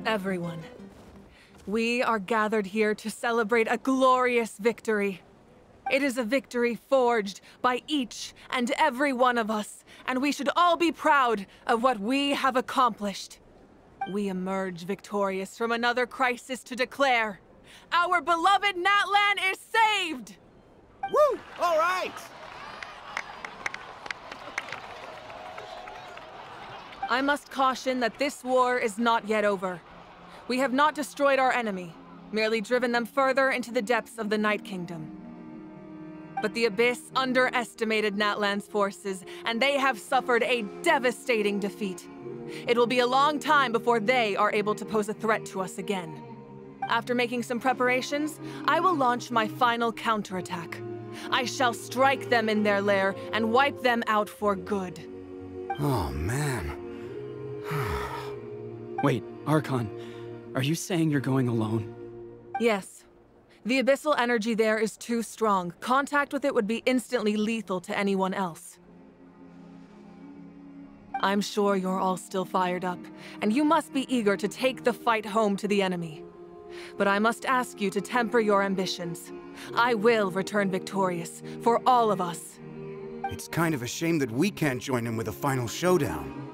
Everyone, we are gathered here to celebrate a glorious victory. It is a victory forged by each and every one of us, and we should all be proud of what we have accomplished. We emerge victorious from another crisis to declare, our beloved Natlan is saved! Woo! All right! I must caution that this war is not yet over. We have not destroyed our enemy, merely driven them further into the depths of the Night Kingdom. But the Abyss underestimated Natlan's forces, and they have suffered a devastating defeat. It will be a long time before they are able to pose a threat to us again. After making some preparations, I will launch my final counterattack. I shall strike them in their lair and wipe them out for good. Oh, man. Wait, Archon, are you saying you're going alone? Yes. The abyssal energy there is too strong. Contact with it would be instantly lethal to anyone else. I'm sure you're all still fired up, and you must be eager to take the fight home to the enemy. But I must ask you to temper your ambitions. I will return victorious, for all of us. It's kind of a shame that we can't join in with a final showdown.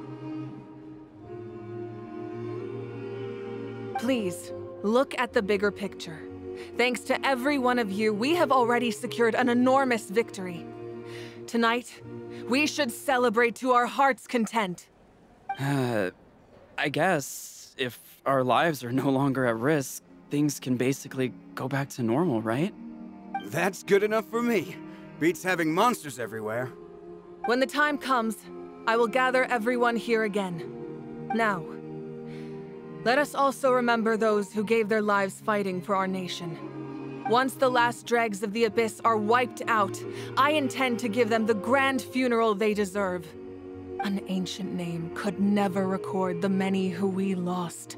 Please, look at the bigger picture. Thanks to every one of you, we have already secured an enormous victory. Tonight, we should celebrate to our heart's content. I guess if our lives are no longer at risk, things can basically go back to normal, right? That's good enough for me. Beats having monsters everywhere. When the time comes, I will gather everyone here again. Now, let us also remember those who gave their lives fighting for our nation. Once the last dregs of the Abyss are wiped out, I intend to give them the grand funeral they deserve. An ancient name could never record the many who we lost.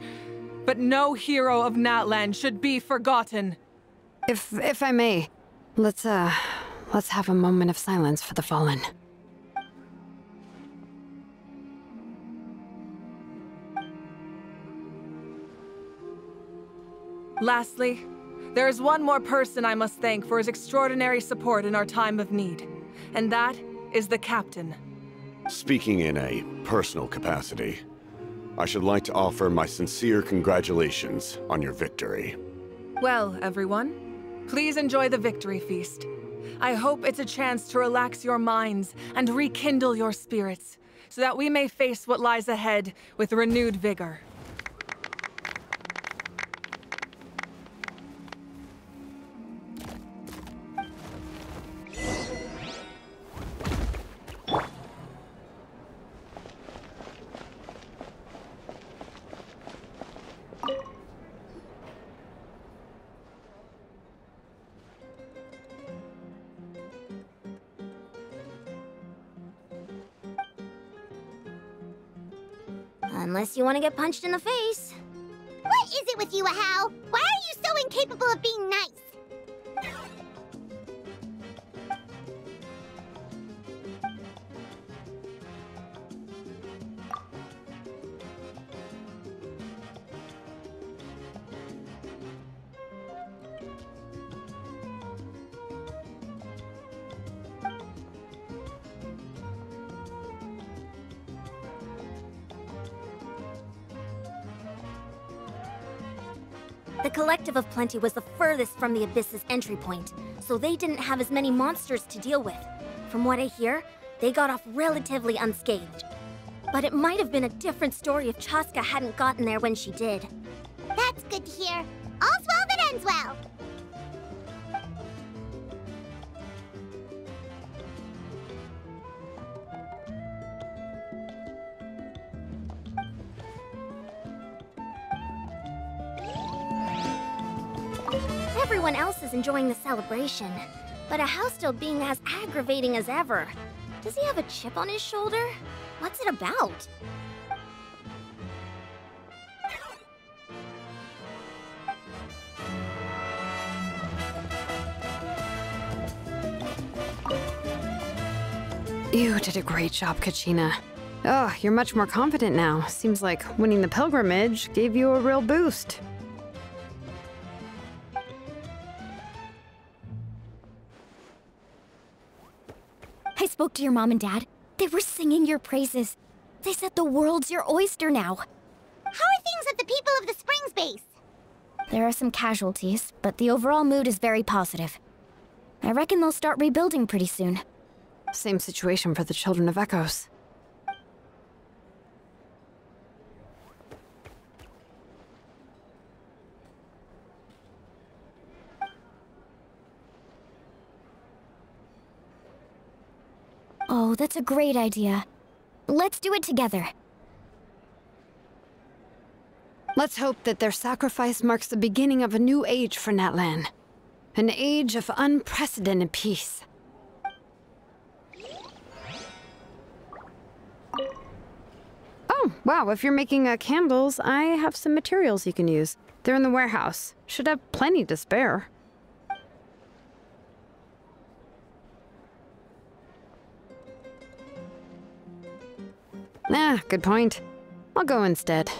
But no hero of Natlan should be forgotten. If I may, let's have a moment of silence for the fallen. Lastly, there is one more person I must thank for his extraordinary support in our time of need, and that is the Captain. Speaking in a personal capacity, I should like to offer my sincere congratulations on your victory. Well, everyone, please enjoy the victory feast. I hope it's a chance to relax your minds and rekindle your spirits, so that we may face what lies ahead with renewed vigor. Unless you want to get punched in the face. What is it with you, Hal? Why are you so incapable of being nice? The Collective of Plenty was the furthest from the Abyss's entry point, so they didn't have as many monsters to deal with. From what I hear, they got off relatively unscathed. But it might have been a different story if Chaska hadn't gotten there when she did. That's good to hear. All's well that ends well. Everyone else is enjoying the celebration, but Ahal's still being as aggravating as ever. Does he have a chip on his shoulder? What's it about? You did a great job, Kachina. Oh, you're much more confident now. Seems like winning the pilgrimage gave you a real boost. I spoke to your mom and dad. They were singing your praises. They said the world's your oyster now. How are things at the People of the Springs base? There are some casualties, but the overall mood is very positive. I reckon they'll start rebuilding pretty soon. Same situation for the Children of Echoes. Oh, that's a great idea. Let's do it together. Let's hope that their sacrifice marks the beginning of a new age for Natlan. An age of unprecedented peace. Oh, wow, if you're making candles, I have some materials you can use. They're in the warehouse. Should have plenty to spare. Ah, good point. I'll go instead.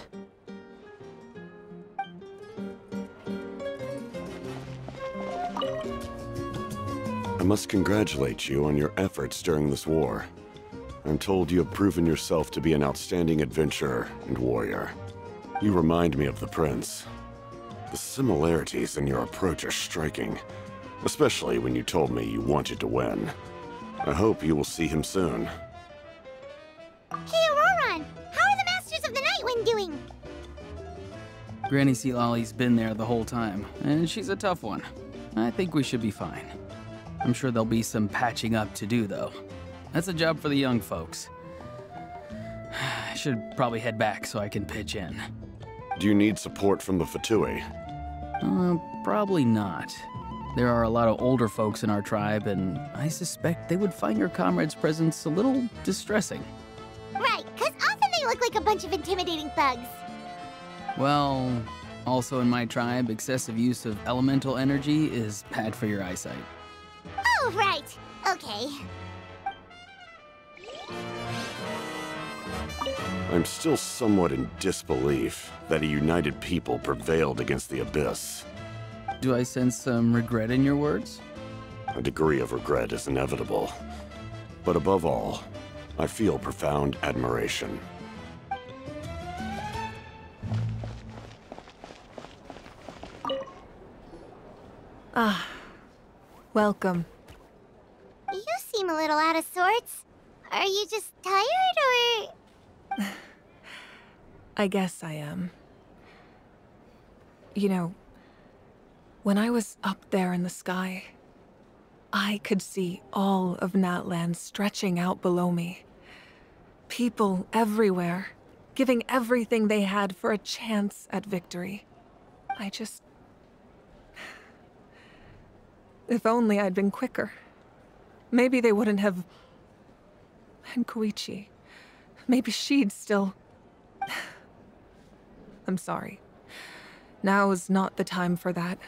I must congratulate you on your efforts during this war. I'm told you have proven yourself to be an outstanding adventurer and warrior. You remind me of the Prince. The similarities in your approach are striking, especially when you told me you wanted to win. I hope you will see him soon. Hey, Auroran! How are the Masters of the Nightwind doing? Granny Sealolly's been there the whole time, and she's a tough one. I think we should be fine. I'm sure there'll be some patching up to do, though. That's a job for the young folks. I should probably head back so I can pitch in. Do you need support from the Fatui? Probably not. There are a lot of older folks in our tribe, and I suspect they would find your comrade's presence a little distressing. Right, because often they look like a bunch of intimidating thugs. Well, also in my tribe, excessive use of elemental energy is bad for your eyesight. Oh, right. Okay. I'm still somewhat in disbelief that a united people prevailed against the Abyss. Do I sense some regret in your words? A degree of regret is inevitable. But above all, I feel profound admiration. Ah, welcome. You seem a little out of sorts. Are you just tired, or...? I guess I am. You know, when I was up there in the sky, I could see all of Natlan stretching out below me. People everywhere, giving everything they had for a chance at victory. I just... If only I'd been quicker. Maybe they wouldn't have... And Koichi. Maybe she'd still... I'm sorry. Now is not the time for that.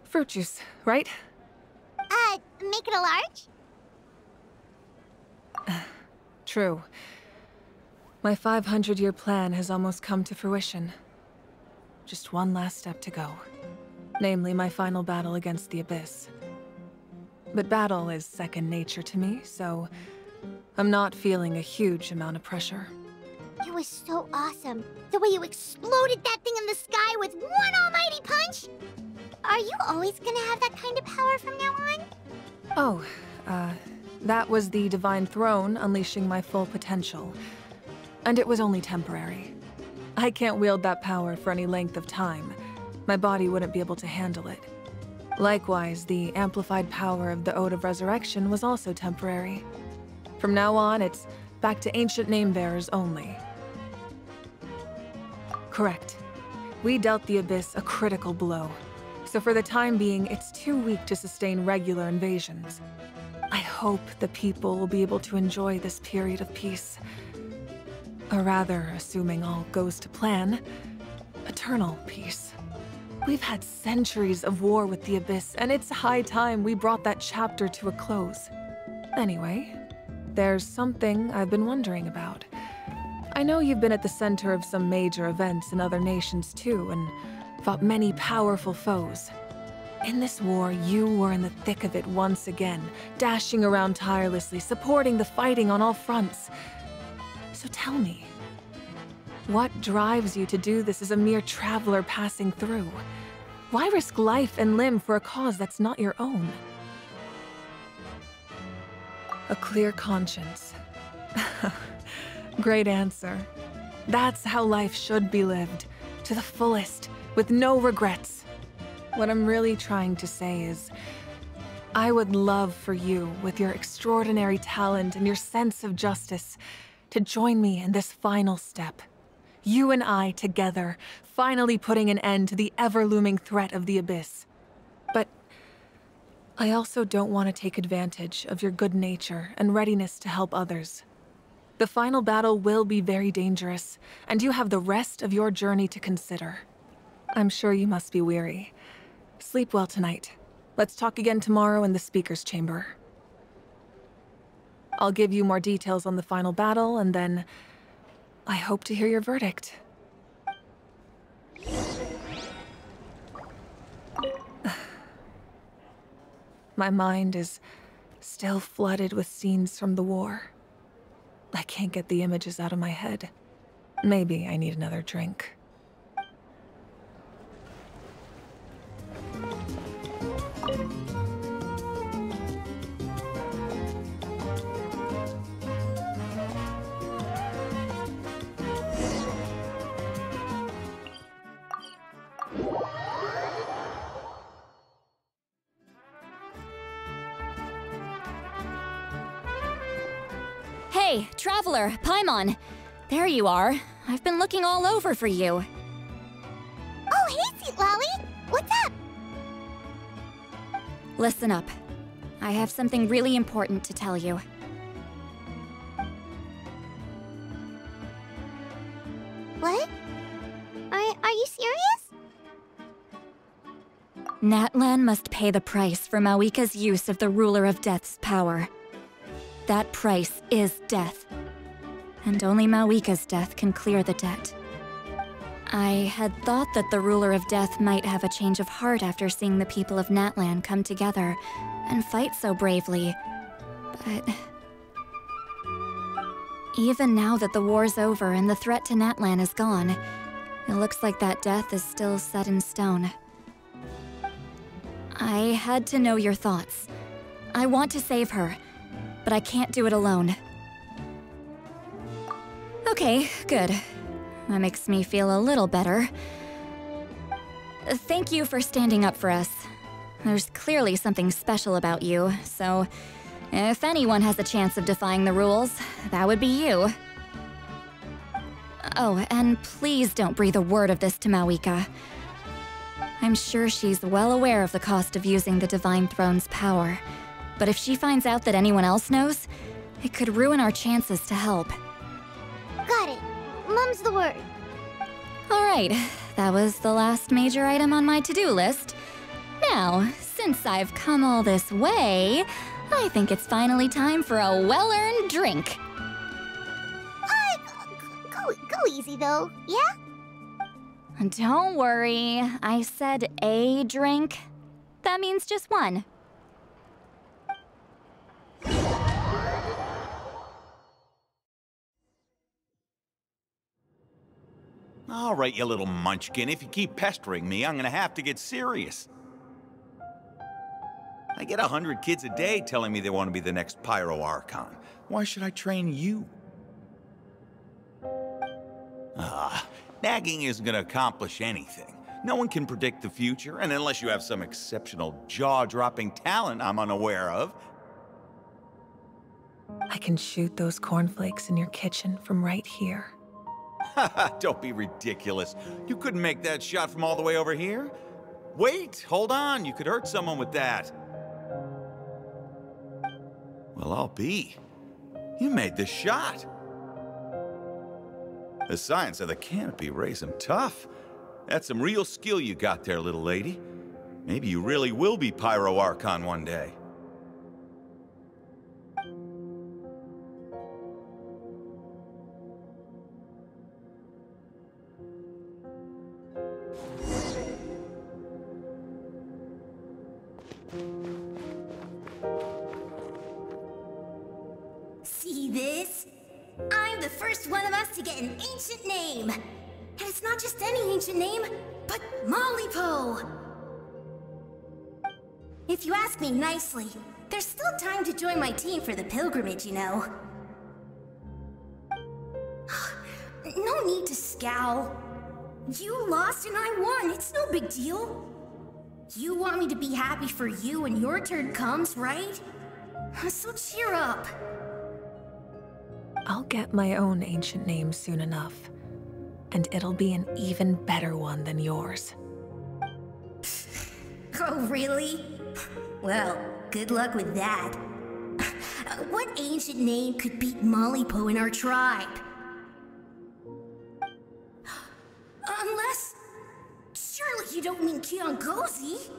Fruit juice, right? Make it a large? True. My 500-year plan has almost come to fruition. Just one last step to go. Namely, my final battle against the Abyss. But battle is second nature to me, so I'm not feeling a huge amount of pressure. It was so awesome. The way you exploded that thing in the sky with one almighty punch! Are you always gonna have that kind of power from now on? Oh, that was the Divine Throne unleashing my full potential. And it was only temporary. I can't wield that power for any length of time. My body wouldn't be able to handle it. Likewise, the amplified power of the Ode of Resurrection was also temporary. From now on, it's back to ancient name-bearers only. Correct. We dealt the Abyss a critical blow. So for the time being, it's too weak to sustain regular invasions. I hope the people will be able to enjoy this period of peace. Or rather, assuming all goes to plan, eternal peace. We've had centuries of war with the Abyss, and it's high time we brought that chapter to a close. Anyway, There's something I've been wondering about. I know you've been at the center of some major events in other nations too, and fought many powerful foes. In this war, you were in the thick of it once again, dashing around tirelessly, supporting the fighting on all fronts. So tell me, what drives you to do this as a mere traveler passing through? Why risk life and limb for a cause that's not your own? A clear conscience. Great answer. That's how life should be lived, to the fullest, with no regrets. What I'm really trying to say is, I would love for you, with your extraordinary talent and your sense of justice, to join me in this final step. You and I together, finally putting an end to the ever-looming threat of the Abyss. But I also don't want to take advantage of your good nature and readiness to help others. The final battle will be very dangerous, and you have the rest of your journey to consider. I'm sure you must be weary. Sleep well tonight. Let's talk again tomorrow in the speaker's chamber. I'll give you more details on the final battle, and then I hope to hear your verdict. My mind is still flooded with scenes from the war. I can't get the images out of my head. Maybe I need another drink. Hey, Traveler, Paimon! There you are. I've been looking all over for you. Oh, hey, Sweet Lolly! What's up? Listen up. I have something really important to tell you. What? Are you serious? Natlan must pay the price for Mawika's use of the Ruler of Death's power. That price is death. And only Mawika's death can clear the debt. I had thought that the Ruler of Death might have a change of heart after seeing the people of Natlan come together and fight so bravely, but even now that the war's over and the threat to Natlan is gone, it looks like that death is still set in stone. I had to know your thoughts. I want to save her, but I can't do it alone. Okay, good. That makes me feel a little better. Thank you for standing up for us. There's clearly something special about you, so if anyone has a chance of defying the rules, that would be you. Oh, and please don't breathe a word of this to Mawika. I'm sure she's well aware of the cost of using the Divine Throne's power, but if she finds out that anyone else knows, it could ruin our chances to help. Got it. Mum's the word. Alright, that was the last major item on my to-do list. Now, since I've come all this way, I think it's finally time for a well-earned drink. Go easy though, yeah? Don't worry, I said a drink. That means just one. All right, you little munchkin. If you keep pestering me, I'm gonna have to get serious. I get 100 kids a day telling me they want to be the next Pyro Archon. Why should I train you? Nagging isn't gonna accomplish anything. No one can predict the future, and unless you have some exceptional jaw-dropping talent I'm unaware of. I can shoot those cornflakes in your kitchen from right here. Don't be ridiculous. You couldn't make that shot from all the way over here? Wait, hold on. You could hurt someone with that. Well, I'll be. You made the shot. The science of the canopy rays him tough. That's some real skill you got there, little lady. Maybe you really will be Pyro Archon one day. the first one of us to get an ancient name. And it's not just any ancient name, but Malipo. If you ask me nicely, there's still time to join my team for the pilgrimage, you know. No need to scowl. You lost and I won, it's no big deal. You want me to be happy for you when your turn comes, right? So cheer up. I'll get my own ancient name soon enough. And it'll be an even better one than yours. Oh, really? Well, good luck with that. What ancient name could beat Malipo in our tribe? Unless... surely you don't mean Kiangozi?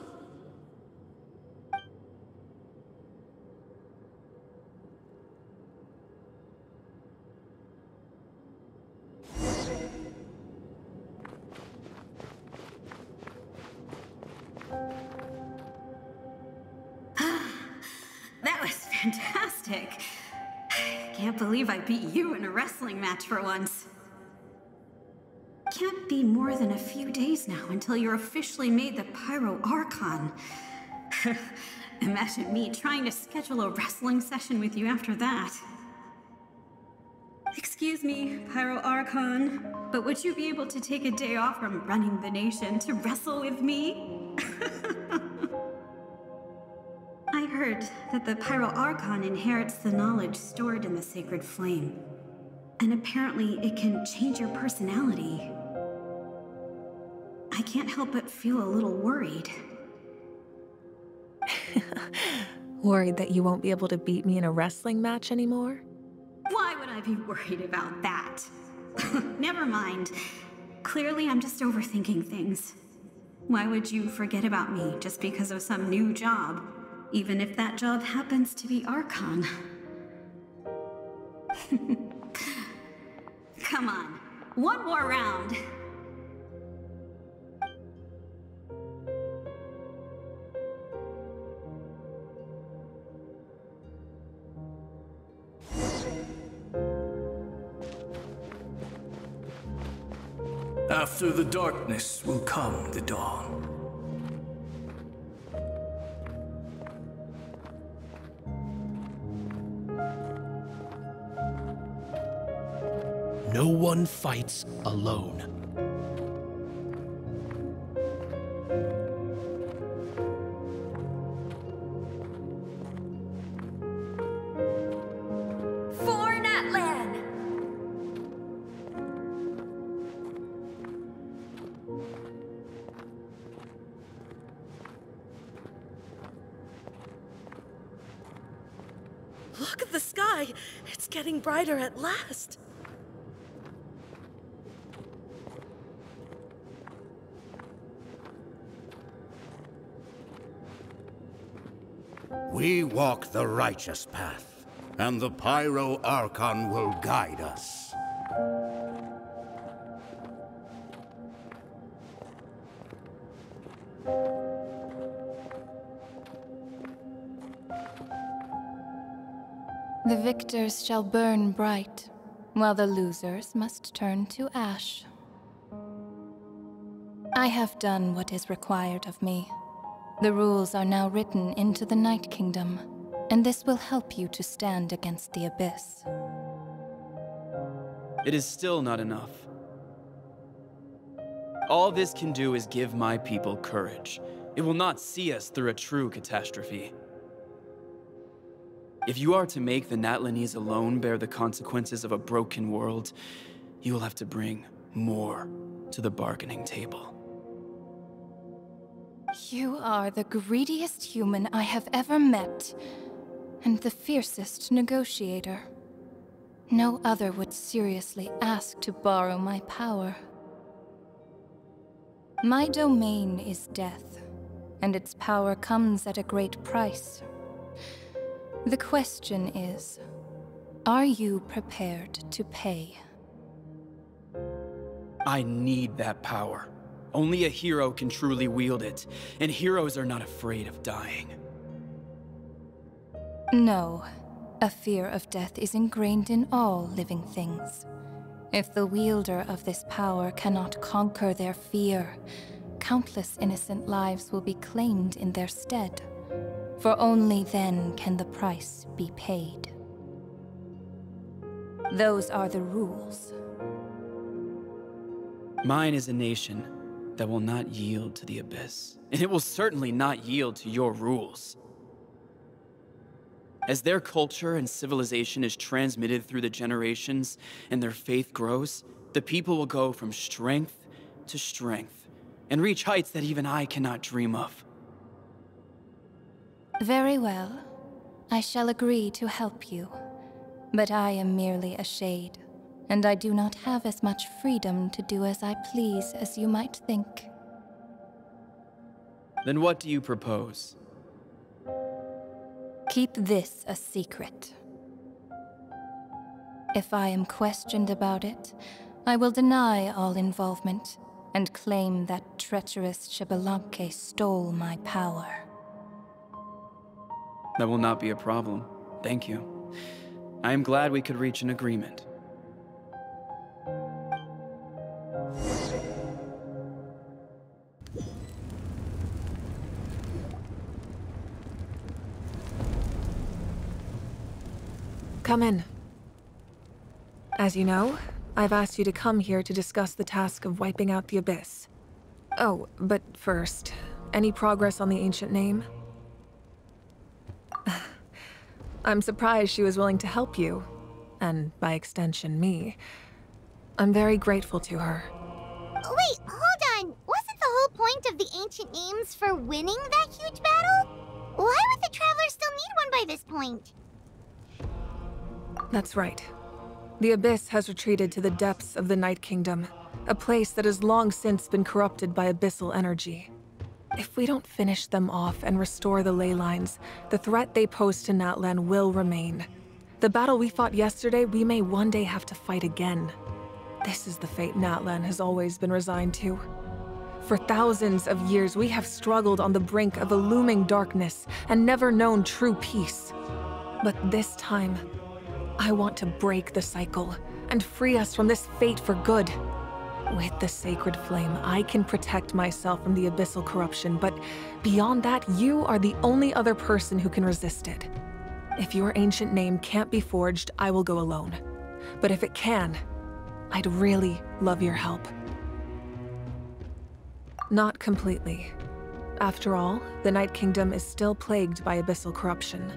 That was fantastic. Can't believe I beat you in a wrestling match for once. Can't be more than a few days now until you're officially made the Pyro Archon. Imagine me trying to schedule a wrestling session with you after that. Excuse me, Pyro Archon, but would you be able to take a day off from running the nation to wrestle with me? I heard that the Pyro Archon inherits the knowledge stored in the Sacred Flame. And apparently it can change your personality. I can't help but feel a little worried. Worried that you won't be able to beat me in a wrestling match anymore? Why would I be worried about that? Never mind. Clearly I'm just overthinking things. Why would you forget about me just because of some new job? Even if that job happens to be Archon. Come on, one more round. After the darkness will come the dawn. No one fights alone. For Natlan! Look at the sky! It's getting brighter at last! We walk the righteous path, and the Pyro Archon will guide us. The victors shall burn bright, while the losers must turn to ash. I have done what is required of me. The rules are now written into the Night Kingdom, and this will help you to stand against the Abyss. It is still not enough. All this can do is give my people courage. It will not see us through a true catastrophe. If you are to make the Natlanese alone bear the consequences of a broken world, you will have to bring more to the bargaining table. You are the greediest human I have ever met, and the fiercest negotiator. No other would seriously ask to borrow my power. My domain is death, and its power comes at a great price. The question is, are you prepared to pay? I need that power. Only a hero can truly wield it, and heroes are not afraid of dying. No, A fear of death is ingrained in all living things. If the wielder of this power cannot conquer their fear, countless innocent lives will be claimed in their stead. For only then can the price be paid. Those are the rules. Mine is a nation that will not yield to the Abyss, and it will certainly not yield to your rules. As their culture and civilization is transmitted through the generations and their faith grows, the people will go from strength to strength and reach heights that even I cannot dream of. Very well. I shall agree to help you. But I am merely a shade, and I do not have as much freedom to do as I please as you might think. Then what do you propose? Keep this a secret. If I am questioned about it, I will deny all involvement and claim that treacherous Xbalanque stole my power. That will not be a problem. Thank you. I am glad we could reach an agreement. Come in. As you know, I've asked you to come here to discuss the task of wiping out the Abyss. Oh, but first, any progress on the ancient name? I'm surprised she was willing to help you, and by extension, me. I'm very grateful to her. Wait, hold on. Wasn't the whole point of the ancient names for winning that huge battle? Why would the Traveler still need one by this point? That's right. The Abyss has retreated to the depths of the Night Kingdom, a place that has long since been corrupted by abyssal energy. If we don't finish them off and restore the ley lines, the threat they pose to Natlan will remain. The battle we fought yesterday, we may one day have to fight again. This is the fate Natlan has always been resigned to. For thousands of years, we have struggled on the brink of a looming darkness and never known true peace. But this time, I want to break the cycle and free us from this fate for good. With the sacred flame, I can protect myself from the abyssal corruption, but beyond that, you are the only other person who can resist it. If your ancient name can't be forged, I will go alone. But if it can, I'd really love your help. Not completely. After all, the Night Kingdom is still plagued by abyssal corruption.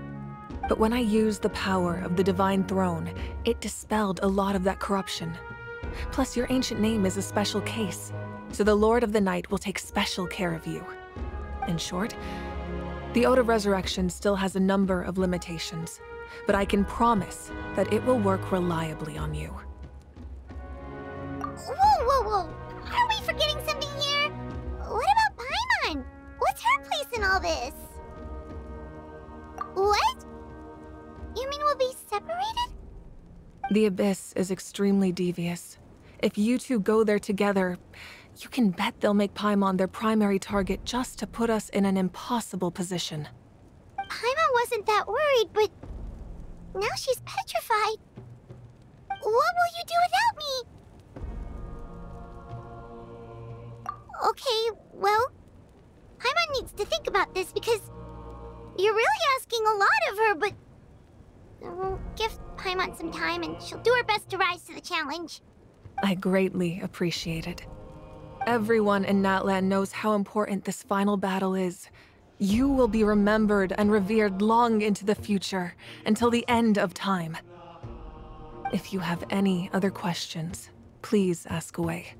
But when I used the power of the Divine Throne, it dispelled a lot of that corruption. Plus, your ancient name is a special case, so the Lord of the Night will take special care of you. In short, the Ode of Resurrection still has a number of limitations, but I can promise that it will work reliably on you. Whoa. Are we forgetting something here? What about Paimon? What's her place in all this? What? You mean we'll be separated? The Abyss is extremely devious. If you two go there together, you can bet they'll make Paimon their primary target just to put us in an impossible position. Paimon wasn't that worried, but now she's petrified. What will you do without me? Okay, well, Paimon needs to think about this because you're really asking a lot of her, but we'll give Paimon some time and she'll do her best to rise to the challenge. I greatly appreciate it. Everyone in Natlan knows how important this final battle is. You will be remembered and revered long into the future, until the end of time. If you have any other questions, please ask away.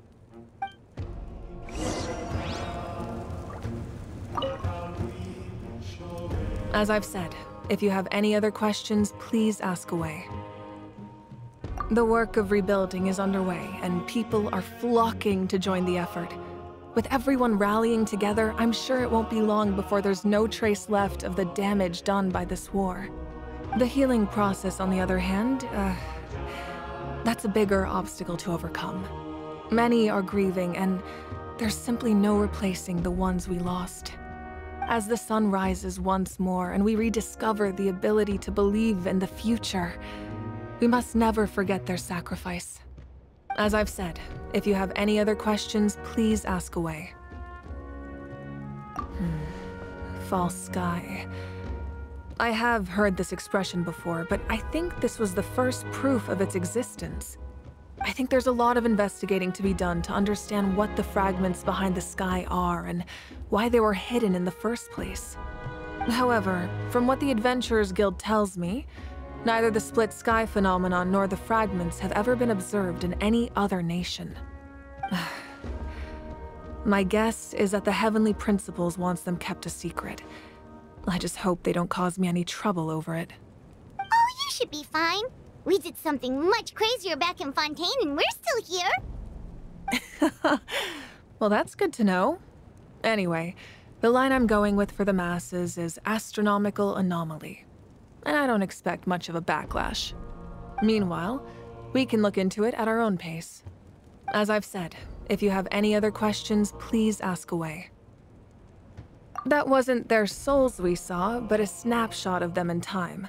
As I've said, if you have any other questions, please ask away. The work of rebuilding is underway, and people are flocking to join the effort. With everyone rallying together, I'm sure it won't be long before there's no trace left of the damage done by this war. The healing process, on the other hand, that's a bigger obstacle to overcome. Many are grieving, and there's simply no replacing the ones we lost. as the sun rises once more and we rediscover the ability to believe in the future, we must never forget their sacrifice. As I've said, if you have any other questions, please ask away. False sky. I have heard this expression before, but I think this was the first proof of its existence. I think there's a lot of investigating to be done to understand what the fragments behind the sky are and why they were hidden in the first place. However, from what the Adventurers Guild tells me, neither the split sky phenomenon nor the fragments have ever been observed in any other nation. My guess is that the Heavenly Principles wants them kept a secret. I just hope they don't cause me any trouble over it. Oh, you should be fine. We did something much crazier back in Fontaine and we're still here. Well, that's good to know. Anyway, the line I'm going with for the masses is astronomical anomaly. And I don't expect much of a backlash. Meanwhile, we can look into it at our own pace. As I've said, if you have any other questions, please ask away. That wasn't their souls we saw, but a snapshot of them in time.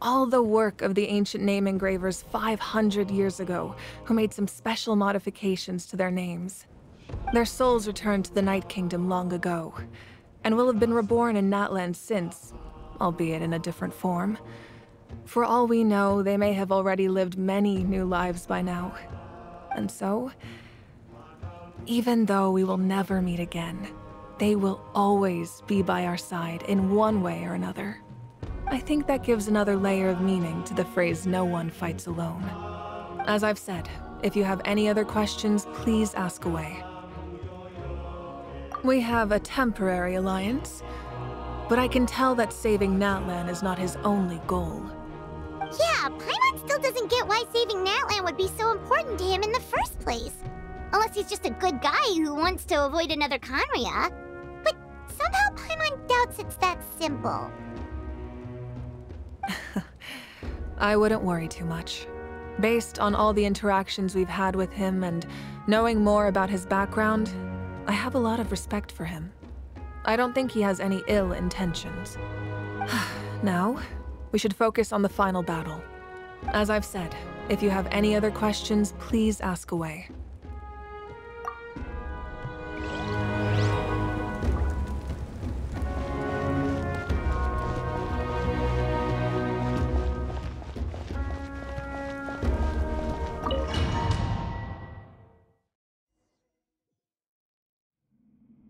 All the work of the ancient name engravers 500 years ago, who made some special modifications to their names. Their souls returned to the Night Kingdom long ago, and will have been reborn in Natland since, albeit in a different form. For all we know, they may have already lived many new lives by now. And so, even though we will never meet again, they will always be by our side in one way or another. I think that gives another layer of meaning to the phrase "no one fights alone." As I've said, if you have any other questions, please ask away. We have a temporary alliance, but I can tell that saving Natlan is not his only goal. Yeah, Paimon still doesn't get why saving Natlan would be so important to him in the first place. Unless he's just a good guy who wants to avoid another Khaenri'ah. But somehow Paimon doubts it's that simple. I wouldn't worry too much. Based on all the interactions we've had with him and knowing more about his background, I have a lot of respect for him. I don't think he has any ill intentions. Now, we should focus on the final battle. As I've said, if you have any other questions, please ask away.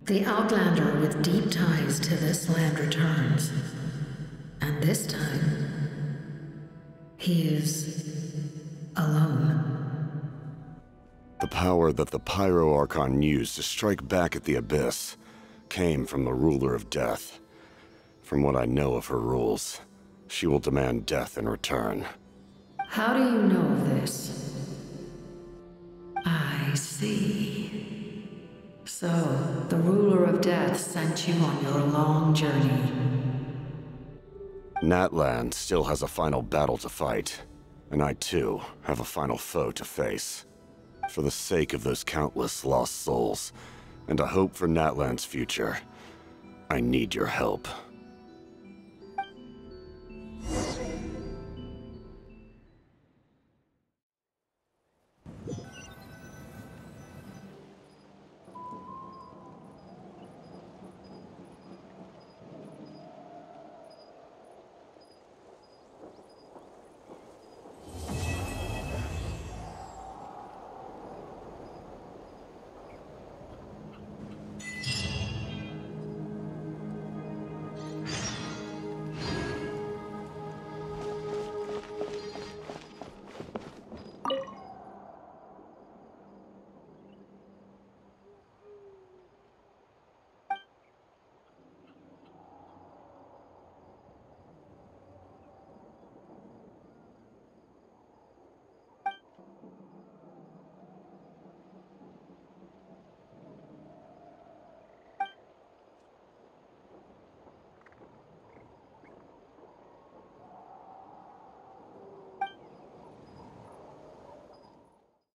The Outlander with deep ties to this land returns. And this time, he is alone. The power that the Pyro Archon used to strike back at the Abyss came from the Ruler of Death. From what I know of her rules, she will demand death in return. How do you know of this? I see. So, the Ruler of Death sent you on your long journey. Natlan still has a final battle to fight, and I too have a final foe to face. For the sake of those countless lost souls, and a hope for Natlan's future, I need your help.